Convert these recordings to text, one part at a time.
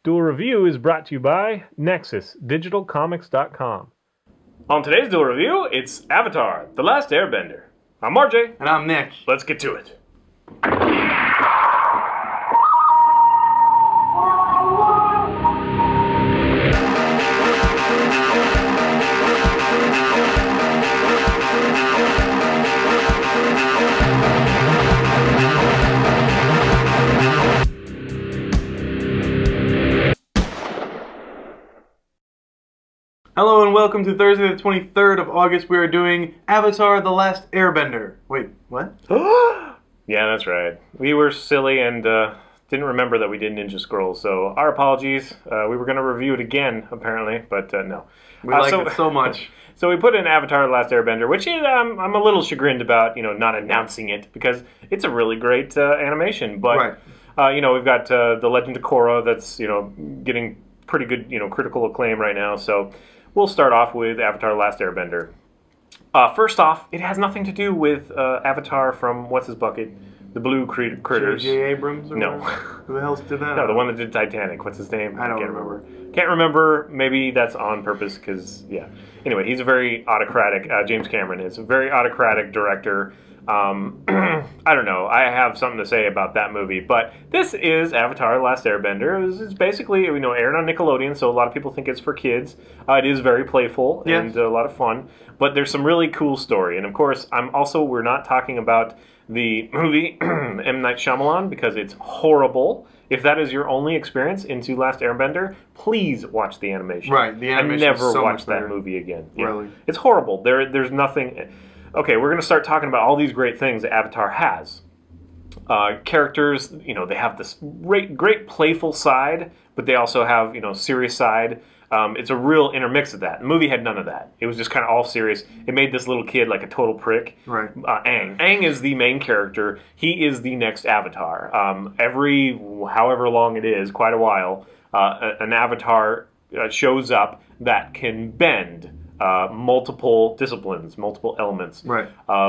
Duel Review is brought to you by NexusDigitalComics.com. On today's Duel Review, it's Avatar: The Last Airbender. I'm RJ. And I'm Nick. Let's get to it. Hello and welcome to Thursday the 23rd of August. We are doing Avatar: The Last Airbender. Wait, what? Yeah, that's right. We were silly and didn't remember that we did Ninja Scrolls, so our apologies. We were going to review it again, apparently, but no. We like it so much. So we put in Avatar: The Last Airbender, which is, I'm a little chagrined about, not announcing it, because it's a really great animation. But, right. We've got The Legend of Korra that's, getting pretty good, critical acclaim right now, so we'll start off with Avatar: The Last Airbender. First off, it has nothing to do with Avatar from What's His Bucket, the Blue Critters. J.J. Abrams? Or no. Who the hell did that? No, the one that did Titanic. What's his name? I don't can't remember. Can't remember. Maybe that's on purpose because, yeah. Anyway, he's a very autocratic, James Cameron is a very autocratic director. I don't know. I have something to say about that movie, but this is Avatar: The Last Airbender. It's basically, aired on Nickelodeon, so a lot of people think it's for kids. It is very playful and a lot of fun, but there's some really cool story. And of course, we're not talking about the movie M. Night Shyamalan because it's horrible. If that is your only experience into Last Airbender, please watch the animation. Right, the animation and never is so watch much that better. movie again. Really? It's horrible. There's nothing. Okay, we're going to start talking about all these great things that Avatar has. Characters, they have this great playful side, but they also have, serious side. It's a real intermix of that. The movie had none of that. It was just kind of all serious. It made this little kid like a total prick. Right. Aang. Aang is the main character. He is the next Avatar. Every, however long it is, quite a while, an Avatar shows up that can bend multiple disciplines, multiple elements. Right.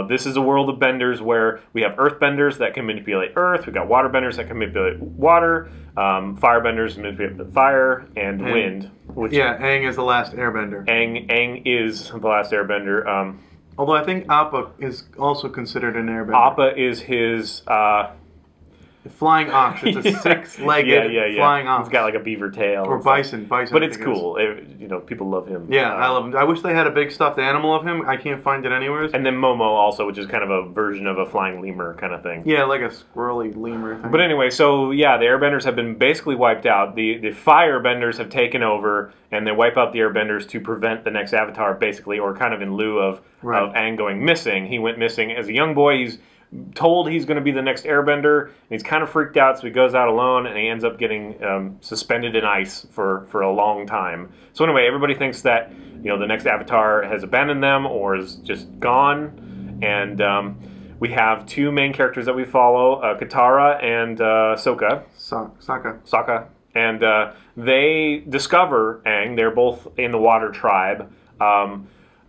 This is a world of benders where we have earthbenders that can manipulate earth, we've got waterbenders that can manipulate water, firebenders manipulate fire, and wind. Aang is the last airbender. Aang is the last airbender. Although I think Appa is also considered an airbender. Appa is his... flying ox. It's a six-legged flying ox. He's got like a beaver tail. Or bison. But it's cool. People love him. Yeah, I love him. I wish they had a big stuffed animal of him. I can't find it anywhere. And then Momo also, which is kind of a version of a flying lemur kind of thing. Yeah, like a squirrely lemur thing. But anyway, so yeah, the airbenders have been basically wiped out. The firebenders have taken over, and they wipe out the airbenders to prevent the next Avatar, basically, or kind of in lieu of Aang going missing. He went missing as a young boy. He's told he's going to be the next airbender, and he's kind of freaked out, so he goes out alone, and he ends up getting suspended in ice for a long time. So anyway, everybody thinks that the next Avatar has abandoned them or is just gone, and we have two main characters that we follow, Katara and Sokka. Sokka. And they discover Aang. They're both in the water tribe.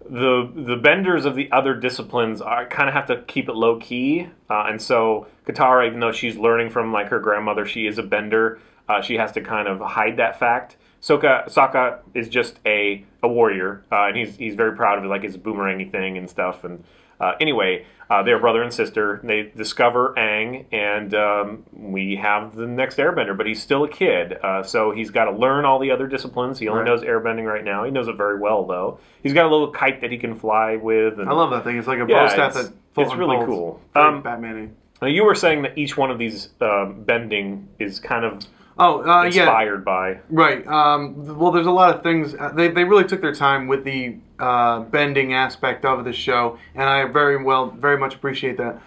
The benders of the other disciplines kind of have to keep it low key, and so Katara, even though she's learning from like her grandmother, she is a bender. She has to kind of hide that fact. Sokka is just a warrior, and he's very proud of it, like his boomerangy thing and stuff. And anyway, they're brother and sister. They discover Aang, and we have the next airbender, but he's still a kid, so he's got to learn all the other disciplines. He only knows airbending right now. He knows it very well, though. He's got a little kite that he can fly with. And, I love that thing. It's like a bow staff that folds. It's really cool. Batman-y. Now, you were saying that each one of these bending is kind of inspired by. Right. Well, there's a lot of things. They really took their time with the bending aspect of the show, and I very much appreciate that.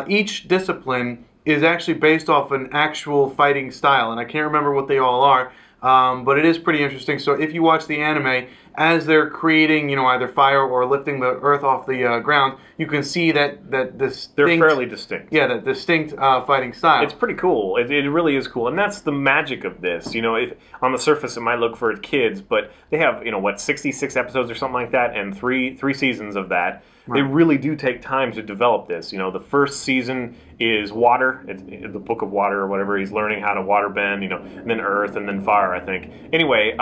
Each discipline is actually based off an actual fighting style, and I can't remember what they all are, but it is pretty interesting. So if you watch the anime, as they're creating, either fire or lifting the earth off the ground, you can see that distinct... They're fairly distinct. Yeah, that distinct fighting style. It's pretty cool. It really is cool. And that's the magic of this. If, on the surface it might look for kids, but they have, 66 episodes or something like that, and three seasons of that. They really do take time to develop this. You know, the first season is water, it's the Book of Water or whatever. He's learning how to water bend, you know, and then earth and then fire, I think. Anyway,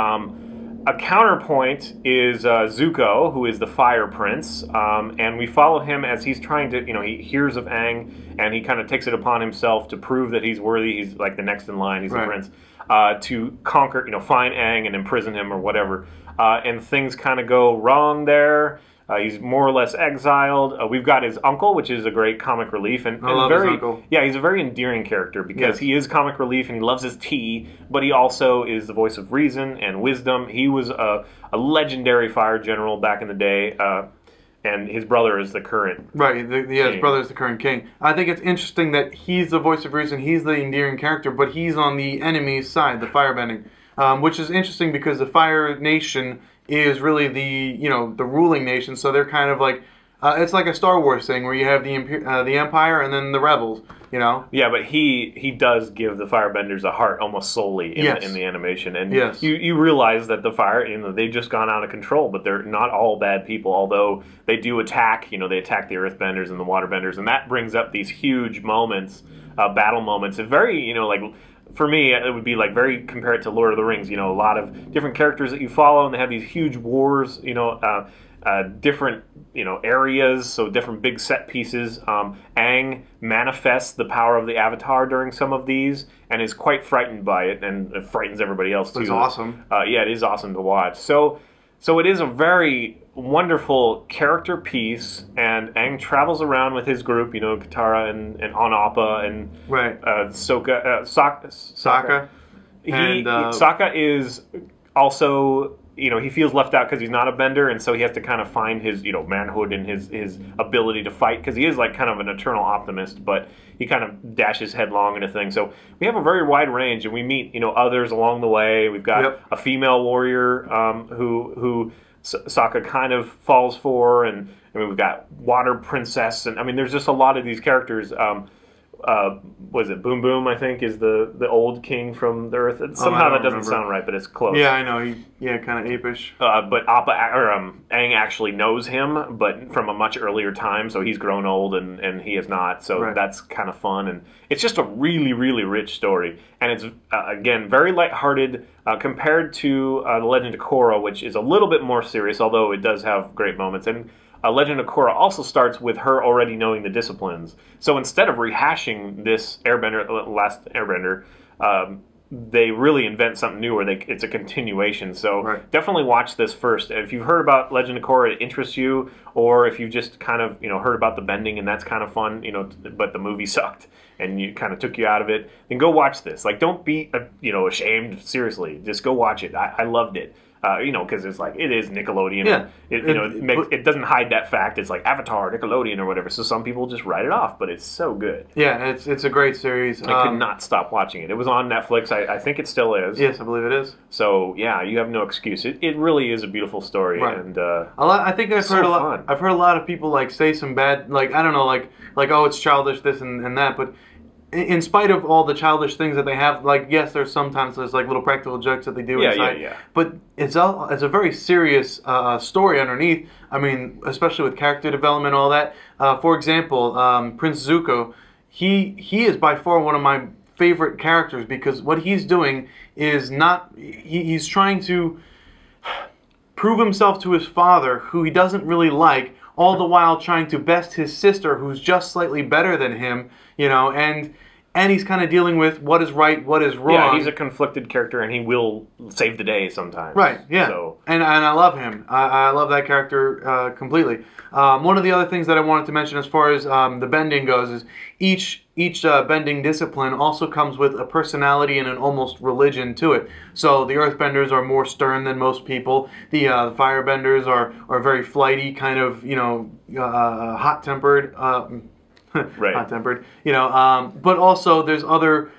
a counterpoint is Zuko, who is the Fire Prince, and we follow him as he's trying to, you know, he hears of Aang, and he kind of takes it upon himself to prove that he's worthy, he's like the next in line, he's the prince, to conquer, you know, find Aang and imprison him or whatever. And things kind of go wrong there. He's more or less exiled. We've got his uncle, which is a great comic relief, and I love his uncle. Yeah, he's a very endearing character because he is comic relief and he loves his tea, but he also is the voice of reason and wisdom. He was a legendary fire general back in the day, and his brother is the current. Right. His brother is the current king. I think it's interesting that he's the voice of reason. He's the endearing character, but he's on the enemy's side, the firebending, which is interesting because the Fire Nation is really the ruling nation, so they're kind of like it's like a Star Wars thing where you have the Empire and then the rebels, you know. Yeah, but he does give the Firebenders a heart almost solely in the animation, and you realize that the fire, you know, they've just gone out of control, but they're not all bad people. Although they do attack, you know, they attack the Earthbenders and the Waterbenders, and that brings up these huge moments, battle moments, and very, you know, like. For me, it would be like very compared to Lord of the Rings. You know, a lot of different characters that you follow, and they have these huge wars. You know, different areas, so different big set pieces. Aang manifests the power of the Avatar during some of these, and is quite frightened by it, and it frightens everybody else too. It's awesome. Yeah, it is awesome to watch. So it is a very wonderful character piece, and Aang travels around with his group, you know, Katara and Anappa and Sokka. Sokka. Sokka is also, you know, he feels left out because he's not a bender, and so he has to kind of find his, you know, manhood and his ability to fight, because he is like kind of an eternal optimist, but he kind of dashes headlong into things. So we have a very wide range, and we meet, you know, others along the way. We've got a female warrior who Sokka kind of falls for, and I mean, we've got Water Princess, and I mean, there's just a lot of these characters. Was it Boom Boom, I think, is the old king from the Earth? Somehow that doesn't sound right, but it's close. Yeah, I know. Kind of apish. But Aang actually knows him, but from a much earlier time, so he's grown old and he is not. So that's kind of fun, and it's just a really, really rich story. And it's, again, very lighthearted compared to The Legend of Korra, which is a little bit more serious, although it does have great moments. And Legend of Korra also starts with her already knowing the disciplines. So instead of rehashing this Last Airbender, they really invent something new, or it's a continuation. So definitely watch this first. If you've heard about Legend of Korra, it interests you, or if you've just kind of, you know, heard about the bending and that's kind of fun, you know, but the movie sucked and you kind of took you out of it, then go watch this. Like, don't be, you know, ashamed. Seriously, just go watch it. I loved it. You know, because it's like, it is Nickelodeon. Yeah. It doesn't hide that fact. It's like Avatar, Nickelodeon, or whatever. So some people just write it off, but it's so good. Yeah, it's a great series. I could not stop watching it. It was on Netflix. I think it still is. Yes, I believe it is. So yeah, you have no excuse. It really is a beautiful story, and I think I've heard a lot. Fun. I've heard a lot of people like say some bad, like, I don't know, like oh, it's childish, this and that, but. In spite of all the childish things that they have, like, yes, there's sometimes like little practical jokes that they do inside, but it's a very serious story underneath. I mean, especially with character development and all that. For example, Prince Zuko, he is by far one of my favorite characters, because what he's doing is he's trying to prove himself to his father, who he doesn't really like, all the while trying to best his sister, who's just slightly better than him, you know, and he's kind of dealing with what is right, what is wrong. Yeah, he's a conflicted character, and he will save the day sometimes. Right, yeah. So. And I love him. I love that character completely. One of the other things that I wanted to mention as far as the bending goes is each bending discipline also comes with a personality and an almost religion to it. So the Earthbenders are more stern than most people. The Firebenders are very flighty, kind of, you know, hot-tempered. Hot-tempered, you know. But also there's other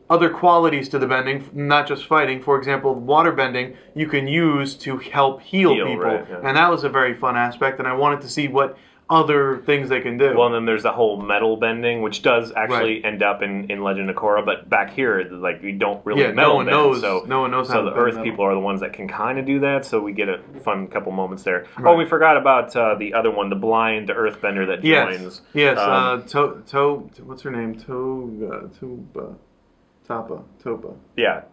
qualities to the bending, not just fighting. For example, water bending you can use to help heal people, and that was a very fun aspect. And I wanted to see what other things they can do. Well, and then there's the whole metal bending, which does actually end up in Legend of Korra, but back here, like, we don't really metal bend. No one knows how so to the bend Earth metal. people are the ones that can kind of do that, so we get a fun couple moments there. Right. Oh, we forgot about the other one, the blind Earthbender that joins. Yes, what's her name? Topa. Yeah.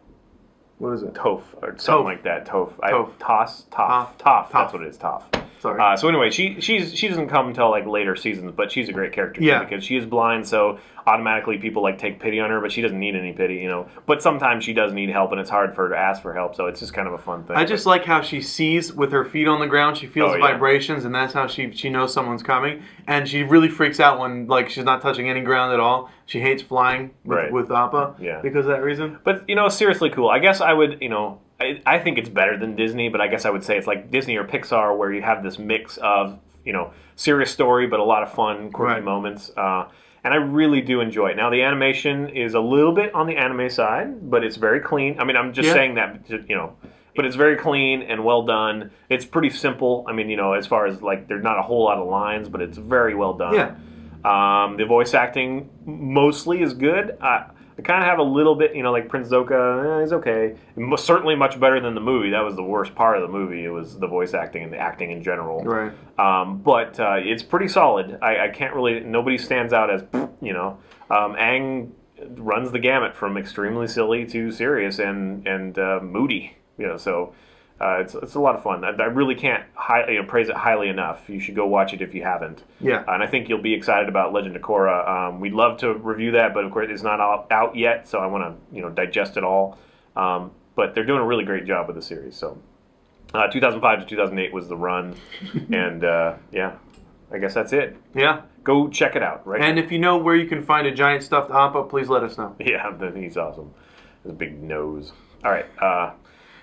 What is it? Toph, or something like that. Toph. Toph. Toph. That's what it is. Toph. Sorry. So anyway, she doesn't come until like later seasons, but she's a great character too, because she is blind, so automatically people like take pity on her, but she doesn't need any pity, you know. But sometimes she does need help, and it's hard for her to ask for help, so it's just kind of a fun thing. I just like how she sees with her feet on the ground. She feels the vibrations, and that's how she knows someone's coming. And she really freaks out when like she's not touching any ground at all. She hates flying with Appa because of that reason. But you know, seriously cool. I guess I would, you know. I think it's better than Disney, but I guess I would say it's like Disney or Pixar, where you have this mix of, you know, serious story but a lot of fun, quirky moments. And I really do enjoy it. Now, the animation is a little bit on the anime side, but it's very clean. I mean, I'm just saying that, you know, but it's very clean and well done. It's pretty simple. I mean, you know, as far as like, there's not a whole lot of lines, but it's very well done. Yeah. The voice acting mostly is good. I kind of have a little bit, you know, like Prince Zoka, he's okay. Certainly much better than the movie. That was the worst part of the movie. It was the voice acting and the acting in general. Right. But it's pretty solid. I can't really, nobody stands out as, you know. Aang runs the gamut from extremely silly to serious and moody. You know, so it's a lot of fun. I really can't praise it highly enough. You should go watch it if you haven't. Yeah. And I think you'll be excited about Legend of Korra. We'd love to review that, but of course it's not out yet, so I want to, you know, digest it all. But they're doing a really great job with the series. So 2005 to 2008 was the run, and yeah, I guess that's it. Yeah. Go check it out. Right. And if you know where you can find a giant stuffed Appa, please let us know. Yeah, he's awesome. His big nose. All right.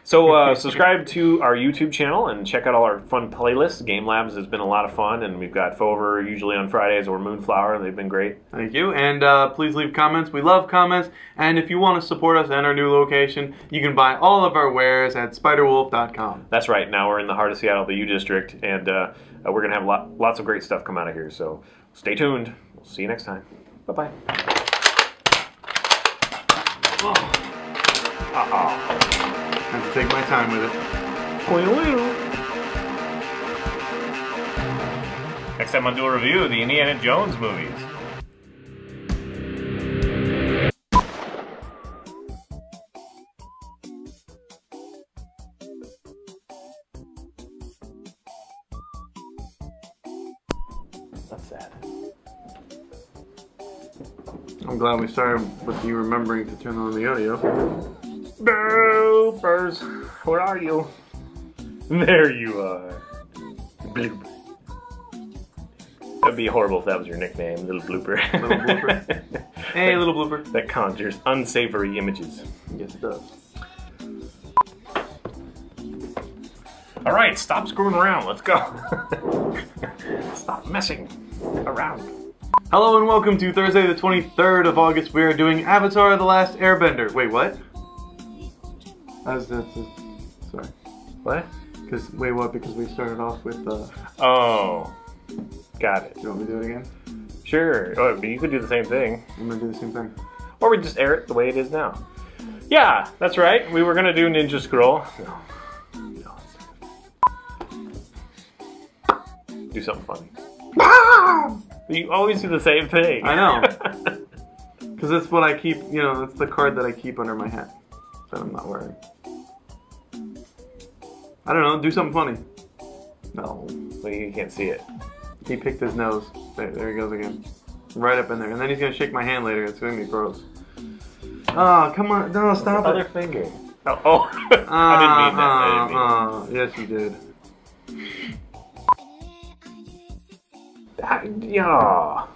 So subscribe to our YouTube channel and check out all our fun playlists. Game Labs has been a lot of fun, and we've got Fover usually on Fridays or Moonflower. They've been great. Thank you. And please leave comments. We love comments. And if you want to support us and our new location, you can buy all of our wares at spiderwolf.com. That's right. Now we're in the heart of Seattle, the U District, and we're going to have lots of great stuff come out of here. So stay tuned. We'll see you next time. Bye-bye. I have to take my time with it. Next time I'll do a review of the Indiana Jones movies. That's sad. I'm glad we started with you remembering to turn on the audio. Bloopers, where are you? There you are. Blooper. That'd be horrible if that was your nickname, Little Blooper. Little Blooper. Hey, Little Blooper. That conjures unsavory images. Yes, it does. All right, stop screwing around. Let's go. Stop messing around. Hello and welcome to Thursday the 23rd of August. We are doing Avatar: The Last Airbender. Wait, what? Sorry. What? Wait, what? Because we started off with Oh, got it. Do you want me to do it again? Sure. Oh, but you could do the same thing. I'm gonna do the same thing. Or we just air it the way it is now. Yeah, that's right. We were gonna do Ninja Scroll. No. Do something funny. You always do the same thing. I know. Because that's what I keep, you know, that's the card that I keep under my hat that I'm not wearing. I don't know, do something funny. No. Well, you can't see it. He picked his nose. There he goes again. Right up in there. And then he's going to shake my hand later. It's going to be gross. Oh, come on. No, stop it. Other finger. Oh. I didn't mean that. Yes, you did. Yeah.